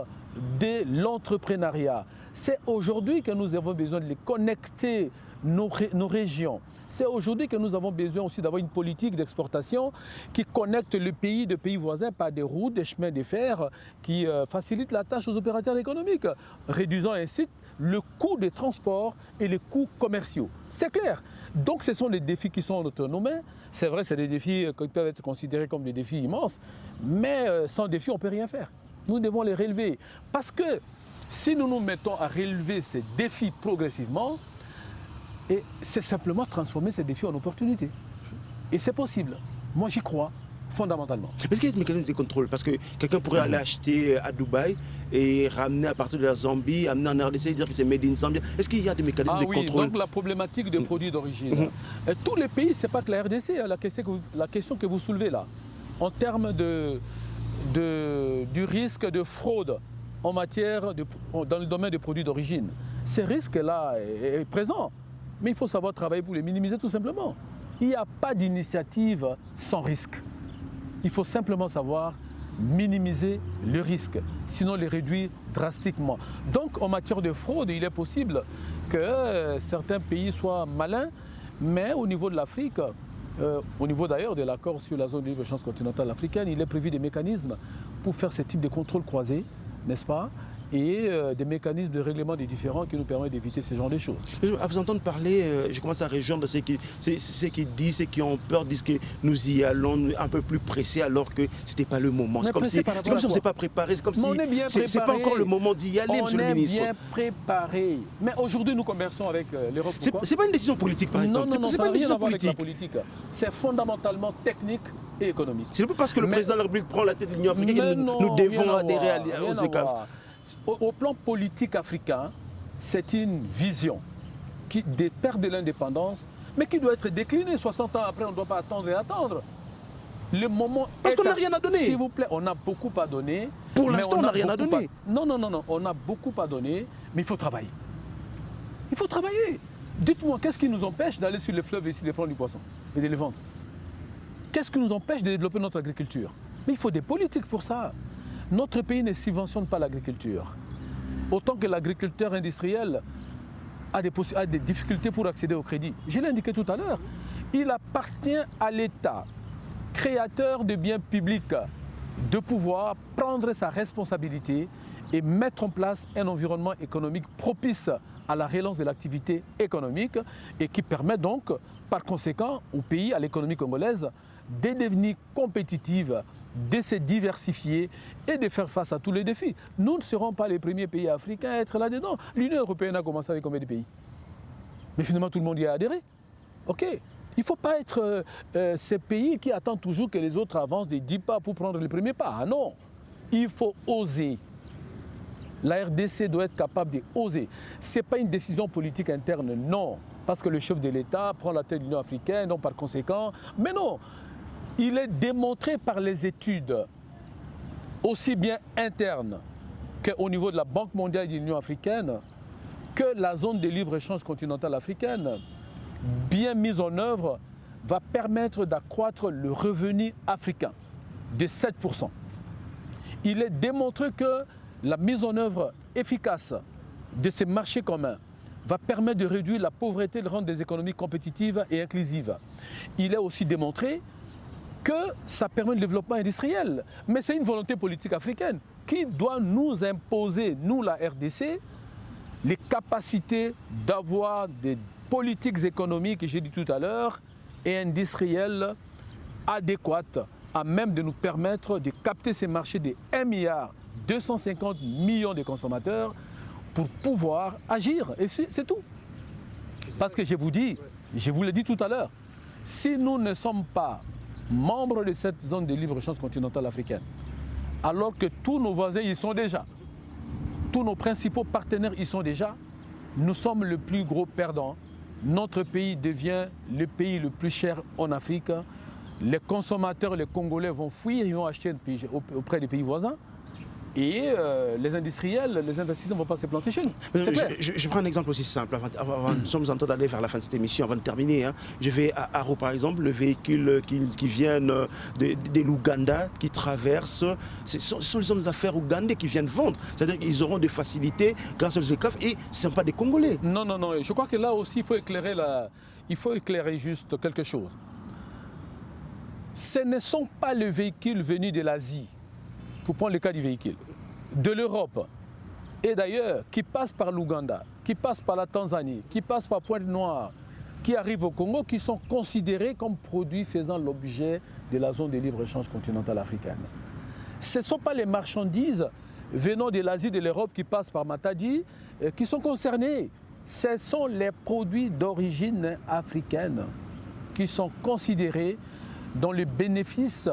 de l'entrepreneuriat. C'est aujourd'hui que nous avons besoin de les connecter nos régions. C'est aujourd'hui que nous avons besoin aussi d'avoir une politique d'exportation qui connecte le pays de pays voisins par des routes, des chemins de fer qui facilitent la tâche aux opérateurs économiques, réduisant ainsi le coût des transports et les coûts commerciaux. C'est clair. Donc ce sont les défis qui sont entre nos mains. C'est vrai, c'est des défis qui peuvent être considérés comme des défis immenses, mais sans défis, on ne peut rien faire. Nous devons les relever. Parce que si nous nous mettons à relever ces défis progressivement, et c'est simplement transformer ces défis en opportunités. Et c'est possible. Moi, j'y crois fondamentalement. Est-ce qu'il y a des mécanismes de contrôle? Parce que quelqu'un pourrait aller acheter à Dubaï et ramener à partir de la Zambie, amener en RDC et dire que c'est made in Zambia. Est-ce qu'il y a des mécanismes de contrôle? Donc la problématique des produits d'origine. Tous les pays, ce n'est pas que la RDC, la question que vous soulevez là, en termes du risque de fraude en matière dans le domaine des produits d'origine. Ces risques-là est présent. Mais il faut savoir travailler pour les minimiser tout simplement. Il n'y a pas d'initiative sans risque. Il faut simplement savoir minimiser le risque, sinon les réduire drastiquement. Donc en matière de fraude, il est possible que certains pays soient malins, mais au niveau de l'Afrique, au niveau d'ailleurs de l'accord sur la zone de libre-échange continentale africaine, il est prévu des mécanismes pour faire ce type de contrôle croisé, n'est-ce pas ? Et des mécanismes de règlement des différends qui nous permettent d'éviter ce genre de choses. À vous entendre parler, je commence à rejoindre ceux qui disent, ceux qui ont peur, disent que nous y allons un peu plus pressés alors que ce n'était pas le moment. C'est comme si on ne s'est pas préparé, c'est comme si ce n'est pas encore le moment d'y aller, monsieur le ministre. On est bien préparé. Mais aujourd'hui, nous conversons avec l'Europe. Ce n'est pas une décision politique, par exemple. Non, c'est pas une décision politique. C'est fondamentalement technique et économique. C'est pas parce que le président de la République prend la tête de l'Union africaine que nous devons adhérer aux ECAF. Au plan politique africain, c'est une vision qui perd de l'indépendance, mais qui doit être déclinée. 60 ans après, on ne doit pas attendre et attendre. Le moment parce qu'on n'a rien à donner. S'il vous plaît, on a beaucoup à donner. Pour l'instant, on n'a rien à donner. Non, on a beaucoup à donner, mais il faut travailler. Il faut travailler. Dites-moi, qu'est-ce qui nous empêche d'aller sur les fleuves ici, de prendre du poisson et de les vendre? Qu'est-ce qui nous empêche de développer notre agriculture? Mais il faut des politiques pour ça. Notre pays ne subventionne pas l'agriculture. Autant que l'agriculteur industriel a des difficultés pour accéder au crédit. Je l'ai indiqué tout à l'heure. Il appartient à l'État, créateur de biens publics, de pouvoir prendre sa responsabilité et mettre en place un environnement économique propice à la relance de l'activité économique et qui permet donc, par conséquent, au pays, à l'économie congolaise, de devenir compétitive, de se diversifier et de faire face à tous les défis. Nous ne serons pas les premiers pays africains à être là-dedans. L'Union européenne a commencé avec combien de pays? Mais finalement, tout le monde y a adhéré. OK. Il ne faut pas être ces pays qui attendent toujours que les autres avancent des 10 pas pour prendre les premiers pas. Ah non. Il faut oser. La RDC doit être capable d'oser. Ce n'est pas une décision politique interne, non. Parce que le chef de l'État prend la tête de l'Union africaine, donc par conséquent. Mais non. Il est démontré par les études, aussi bien internes qu'au niveau de la Banque mondiale et de l'Union africaine, que la zone de libre-échange continentale africaine, bien mise en œuvre, va permettre d'accroître le revenu africain de 7%. Il est démontré que la mise en œuvre efficace de ces marchés communs va permettre de réduire la pauvreté et de rendre des économies compétitives et inclusives. Il est aussi démontré que ça permet le développement industriel. Mais c'est une volonté politique africaine qui doit nous imposer, nous la RDC, les capacités d'avoir des politiques économiques, j'ai dit tout à l'heure, et industrielles adéquates, à même de nous permettre de capter ces marchés de 1,250 milliard de consommateurs pour pouvoir agir. Et c'est tout. Parce que je vous l'ai dit tout à l'heure, si nous ne sommes pas membres de cette zone de libre-échange continentale africaine, alors que tous nos voisins y sont déjà, tous nos principaux partenaires y sont déjà, nous sommes le plus gros perdant. Notre pays devient le pays le plus cher en Afrique les consommateurs, les Congolais vont fuir, ils vont acheter auprès des pays voisins. Et les industriels, les investisseurs ne vont pas se planter chez nous. Je prends un exemple aussi simple. Nous sommes en train d'aller vers la fin de cette émission, avant de terminer. Hein. Je vais à Haro, par exemple, le véhicule qui vient de l'Ouganda, qui traverse. Ce sont les hommes d'affaires ougandais qui viennent vendre. C'est-à-dire qu'ils auront des facilités grâce aux ECAF et ce ne sont pas des Congolais. Non. Je crois que là aussi, il faut éclairer juste quelque chose. Ce ne sont pas les véhicules venus de l'Asie. Pour prendre le cas du véhicule, de l'Europe et d'ailleurs qui passent par l'Ouganda, qui passent par la Tanzanie, qui passent par Pointe-Noire, qui arrivent au Congo, qui sont considérés comme produits faisant l'objet de la zone de libre-échange continentale africaine. Ce ne sont pas les marchandises venant de l'Asie, de l'Europe qui passent par Matadi qui sont concernés. Ce sont les produits d'origine africaine qui sont considérés dans le bénéfice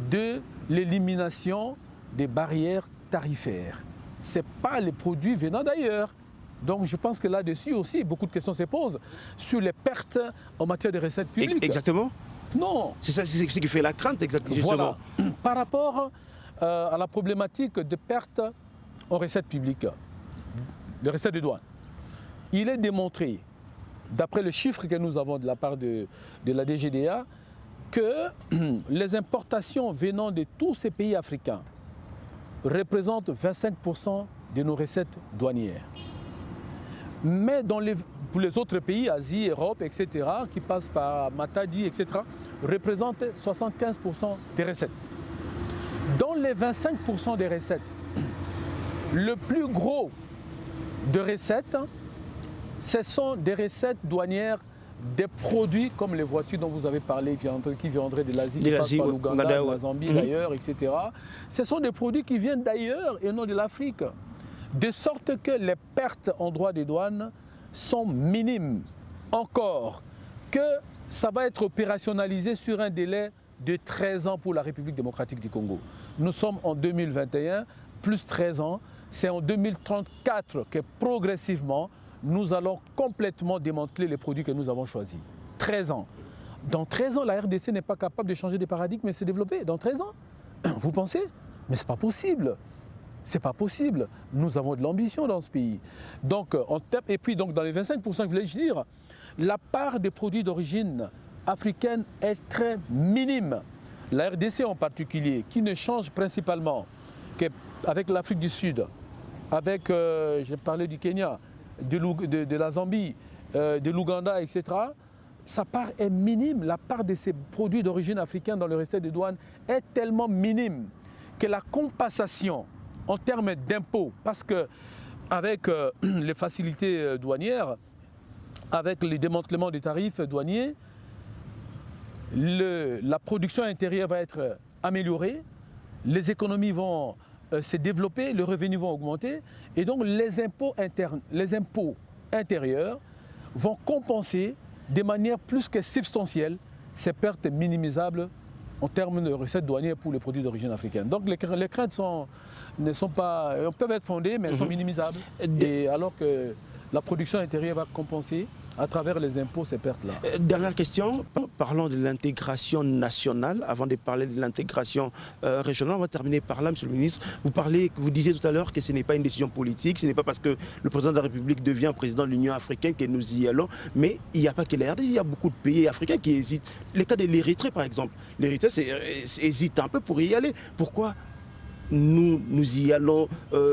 de l'élimination des barrières tarifaires. Ce n'est pas les produits venant d'ailleurs. Donc je pense que là-dessus aussi, beaucoup de questions se posent sur les pertes en matière de recettes publiques. Exactement. Non. C'est ça ce qui fait la crainte, exactement. Voilà. Par rapport à la problématique de pertes en recettes publiques, les recettes de douane, il est démontré, d'après le chiffre que nous avons de la part de la DGDA, que les importations venant de tous ces pays africains représentent 25% de nos recettes douanières. Mais pour les autres pays, Asie, Europe, etc., qui passent par Matadi, etc., représentent 75% des recettes. Dans les 25% des recettes, le plus gros de recettes, ce sont des recettes douanières des produits comme les voitures dont vous avez parlé, qui viendraient de l'Asie, qui passent par l'Ouganda, la Zambie d'ailleurs, etc. Ce sont des produits qui viennent d'ailleurs et non de l'Afrique. De sorte que les pertes en droit des douanes sont minimes. Encore que ça va être opérationnalisé sur un délai de 13 ans pour la République démocratique du Congo. Nous sommes en 2021, plus 13 ans. C'est en 2034 que progressivement, nous allons complètement démanteler les produits que nous avons choisis. 13 ans. Dans 13 ans, la RDC n'est pas capable de changer de paradigme et de se développer. Dans 13 ans, vous pensez? Mais ce n'est pas possible. Ce n'est pas possible. Nous avons de l'ambition dans ce pays. Donc, et puis donc, dans les 25%, je voulais dire, la part des produits d'origine africaine est très minime. La RDC en particulier, qui ne change principalement qu'avec l'Afrique du Sud, avec, j'ai parlé du Kenya, de la Zambie, de l'Ouganda, etc., sa part est minime. La part de ces produits d'origine africaine dans le recette de douane est tellement minime que la compensation en termes d'impôts, parce qu'avec les facilités douanières, avec les démantèlements des tarifs douaniers, la production intérieure va être améliorée, les économies vont se développer, les revenus vont augmenter et donc les impôts intérieurs vont compenser de manière plus que substantielle ces pertes minimisables en termes de recettes douanières pour les produits d'origine africaine. Donc les craintes peuvent être fondées, mais elles sont minimisables. Et alors que la production intérieure va compenser à travers les impôts ces pertes-là. Dernière question, parlons de l'intégration nationale. Avant de parler de l'intégration régionale, on va terminer par là, Monsieur le ministre. Vous disiez tout à l'heure que ce n'est pas une décision politique, ce n'est pas parce que le président de la République devient président de l'Union africaine que nous y allons, mais il n'y a pas que la RDC, il y a beaucoup de pays africains qui hésitent. Le cas de l'Érythrée, par exemple. L'Érythrée hésite un peu pour y aller. Pourquoi nous y allons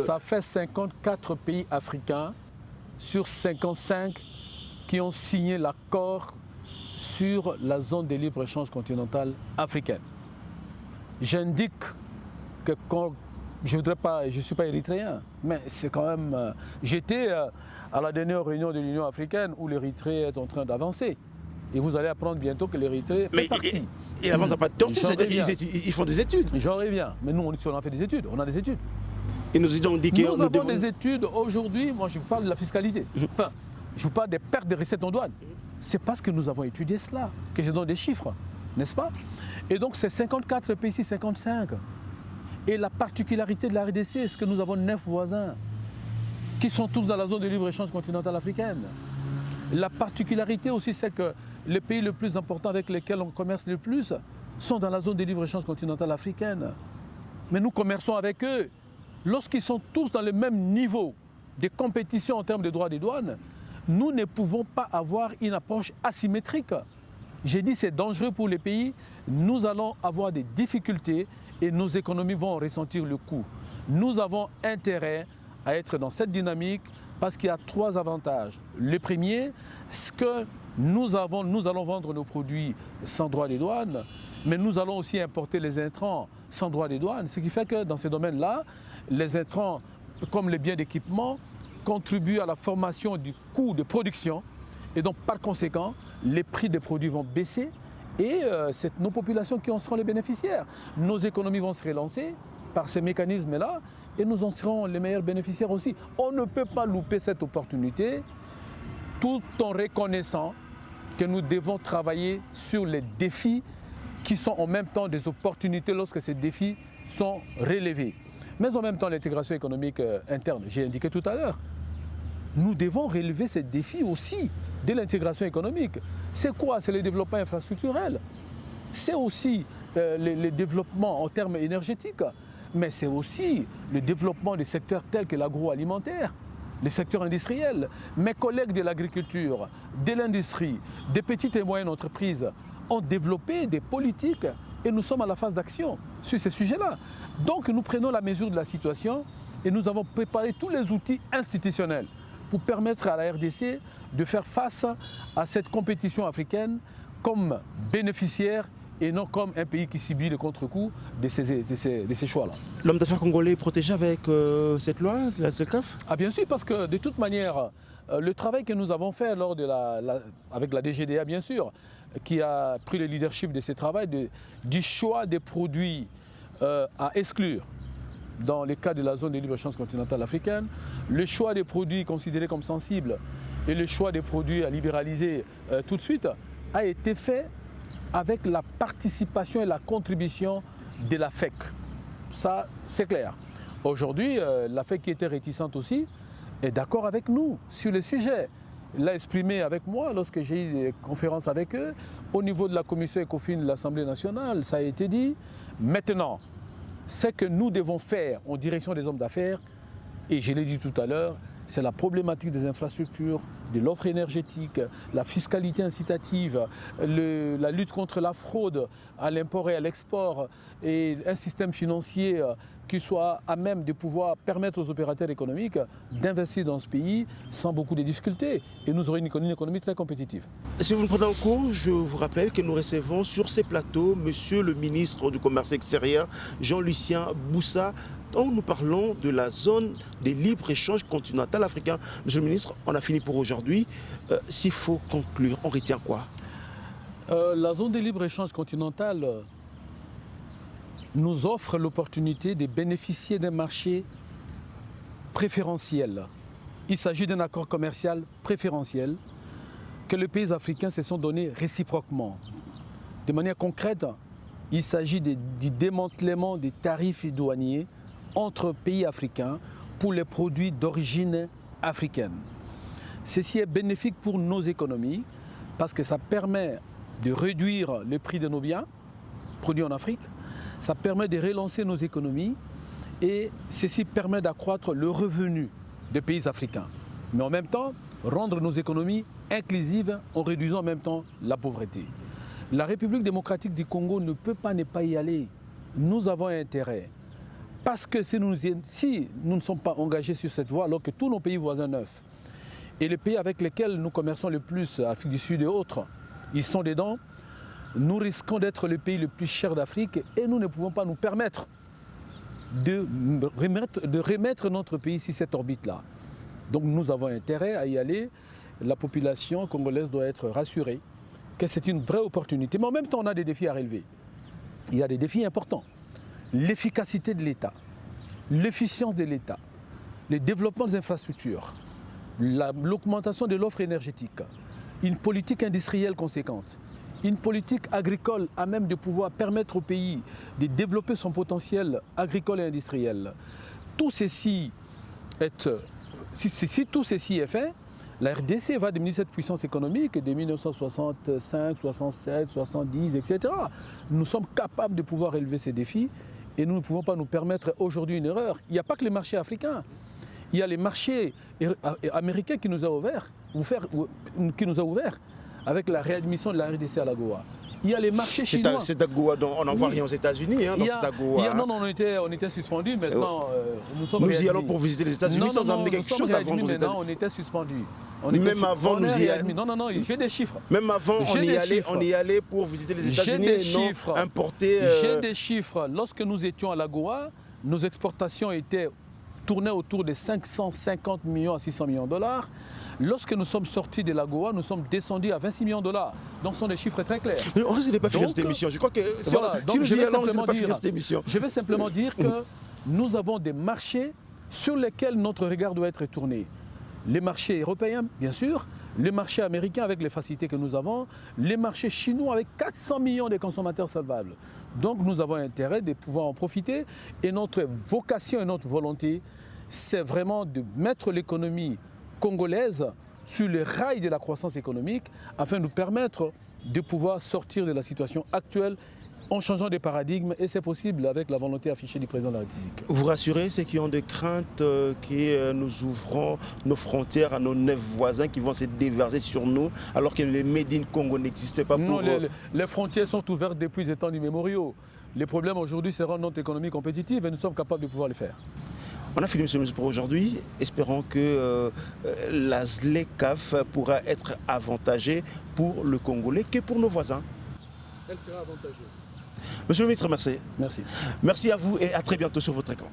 Ça fait 54 pays africains sur 55 qui ont signé l'accord sur la zone de libre-échange continentale africaine. J'indique que quand je ne suis pas érythréen, mais c'est quand même... J'étais à la dernière réunion de l'Union africaine où l'Érythrée est en train d'avancer. Et vous allez apprendre bientôt que l'Érythrée est partie. Et avant, ça n'a pas de tortue, c'est-à-dire qu'ils font des études. J'en reviens. Mais nous, on a fait des études. On a des études. Et nous avons dit nous avons des études aujourd'hui. Moi, je vous parle de la fiscalité. Enfin, je vous parle des pertes de recettes en douane. C'est parce que nous avons étudié cela que je donne des chiffres, n'est-ce pas? Et donc, c'est 54 pays ici, 55. Et la particularité de la RDC, c'est que nous avons 9 voisins qui sont tous dans la zone de libre-échange continentale africaine. La particularité aussi, c'est que les pays les plus importants avec lesquels on commerce le plus sont dans la zone de libre-échange continentale africaine. Mais nous commerçons avec eux. Lorsqu'ils sont tous dans le même niveau de compétition en termes de droits des douanes, nous ne pouvons pas avoir une approche asymétrique. J'ai dit que c'est dangereux pour les pays. Nous allons avoir des difficultés et nos économies vont ressentir le coup. Nous avons intérêt à être dans cette dynamique parce qu'il y a 3 avantages. Le premier, c'est que nous allons vendre nos produits sans droit des douanes, mais nous allons aussi importer les intrants sans droit des douanes, ce qui fait que dans ces domaines-là, les intrants, comme les biens d'équipement, contribuent à la formation du coût de production et donc par conséquent, les prix des produits vont baisser et c'est nos populations qui en seront les bénéficiaires. Nos économies vont se relancer par ces mécanismes-là et nous en serons les meilleurs bénéficiaires aussi. On ne peut pas louper cette opportunité tout en reconnaissant que nous devons travailler sur les défis qui sont en même temps des opportunités lorsque ces défis sont relevés. Mais en même temps, l'intégration économique interne, j'ai indiqué tout à l'heure, nous devons relever ces défis aussi de l'intégration économique. C'est quoi? C'est le développement infrastructurel. C'est aussi le développement en termes énergétiques, mais c'est aussi le développement des secteurs tels que l'agroalimentaire, les secteurs industriels. Mes collègues de l'agriculture, de l'industrie, des petites et moyennes entreprises ont développé des politiques et nous sommes à la phase d'action sur ces sujets-là. Donc nous prenons la mesure de la situation et nous avons préparé tous les outils institutionnels pour permettre à la RDC de faire face à cette compétition africaine comme bénéficiaire et non comme un pays qui subit le contre-coup de ces choix-là. L'homme d'affaires congolais est protégé avec cette loi, la CELCAF? Ah bien sûr, parce que de toute manière, le travail que nous avons fait avec la DGDA bien sûr, qui a pris le leadership de ce travail, du choix des produits à exclure dans le cas de la zone de libre-échange continentale africaine, le choix des produits considérés comme sensibles et le choix des produits à libéraliser tout de suite a été fait avec la participation et la contribution de la FEC. Ça, c'est clair. Aujourd'hui, la FEC qui était réticente aussi est d'accord avec nous sur le sujet. Elle l'a exprimé avec moi lorsque j'ai eu des conférences avec eux. Au niveau de la commission ECOFIN de l'Assemblée nationale, ça a été dit. Maintenant, ce que nous devons faire en direction des hommes d'affaires, et je l'ai dit tout à l'heure, c'est la problématique des infrastructures, de l'offre énergétique, la fiscalité incitative, la lutte contre la fraude à l'import et à l'export et un système financier qui soit à même de pouvoir permettre aux opérateurs économiques d'investir dans ce pays sans beaucoup de difficultés. Et nous aurons une économie très compétitive. Si vous me prenez en cours, je vous rappelle que nous recevons sur ces plateaux Monsieur le ministre du Commerce extérieur, Jean-Lucien Boussa, dont nous parlons de la zone des libre-échanges continental africain. Monsieur le ministre, on a fini pour aujourd'hui. S'il faut conclure, on retient quoi? La zone des libre-échanges continental nous offre l'opportunité de bénéficier d'un marché préférentiel. Il s'agit d'un accord commercial préférentiel que les pays africains se sont donnés réciproquement. De manière concrète, il s'agit du démantèlement des tarifs douaniers entre pays africains pour les produits d'origine africaine. Ceci est bénéfique pour nos économies parce que ça permet de réduire le prix de nos biens produits en Afrique, ça permet de relancer nos économies et ceci permet d'accroître le revenu des pays africains. Mais en même temps, rendre nos économies inclusives en réduisant en même temps la pauvreté. La République démocratique du Congo ne peut pas ne pas y aller. Nous avons intérêt. Parce que si nous ne sommes pas engagés sur cette voie, alors que tous nos pays voisins neufs, et les pays avec lesquels nous commerçons le plus, Afrique du Sud et autres, ils sont dedans, nous risquons d'être le pays le plus cher d'Afrique et nous ne pouvons pas nous permettre de remettre notre pays sur cette orbite-là. Donc nous avons intérêt à y aller. La population congolaise doit être rassurée que c'est une vraie opportunité. Mais en même temps, on a des défis à relever. Il y a des défis importants. L'efficacité de l'État, l'efficience de l'État, le développement des infrastructures, l'augmentation de l'offre énergétique, une politique industrielle conséquente, une politique agricole à même de pouvoir permettre au pays de développer son potentiel agricole et industriel. Tout ceci si tout ceci est fait, La RDC va devenir cette puissance économique dès 1965, 67, 70, etc. Nous sommes capables de pouvoir élever ces défis et nous ne pouvons pas nous permettre aujourd'hui une erreur. Il n'y a pas que les marchés africains. Il y a les marchés américains qui nous a ouverts, avec la réadmission de la RDC à l'AGOA. Il y a les marchés chinois. Cette AGOA, on n'en voit rien aux États-Unis, hein, dans cette AGOA. Non, on était suspendus. Maintenant, nous y allons pour visiter les États-Unis sans amener quelque chose avant aux États-Unis. On était suspendus. Même avant, nous y allions. Non, j'ai des chiffres. Même avant, on y allait pour visiter les États-Unis et non importer. J'ai des chiffres. Lorsque nous étions à l'AGOA, nos exportations tournaient autour de 550 millions à 600 millions de dollars. Lorsque nous sommes sortis de l'AGOA, nous sommes descendus à 26 millions de dollars. Donc ce sont des chiffres très clairs. On risque de pas finir cette émission. Je crois que si nous y allons, on ne risque pas finir cette émission. Je vais simplement dire que nous avons des marchés sur lesquels notre regard doit être tourné. Les marchés européens, bien sûr, les marchés américains avec les facilités que nous avons, les marchés chinois avec 400 millions de consommateurs solvables. Donc nous avons intérêt de pouvoir en profiter et notre vocation et notre volonté, c'est vraiment de mettre l'économie congolaise sur les rails de la croissance économique afin de nous permettre de pouvoir sortir de la situation actuelle en changeant de paradigme et c'est possible avec la volonté affichée du président de la République. Vous rassurez ceux qui ont des craintes que nous ouvrons nos frontières à nos 9 voisins qui vont se déverser sur nous alors que le Made in Congo n'existe pas pour... Non, les frontières sont ouvertes depuis des temps immémoriaux. Les problèmes aujourd'hui, c'est rendre notre économie compétitive et nous sommes capables de pouvoir le faire. On a fini M. pour aujourd'hui. Espérons que la ZLECAf pourra être avantagée pour le Congolais que pour nos voisins. Elle sera avantageuse. Monsieur le ministre, merci. Merci. Merci à vous et à très bientôt sur votre écran.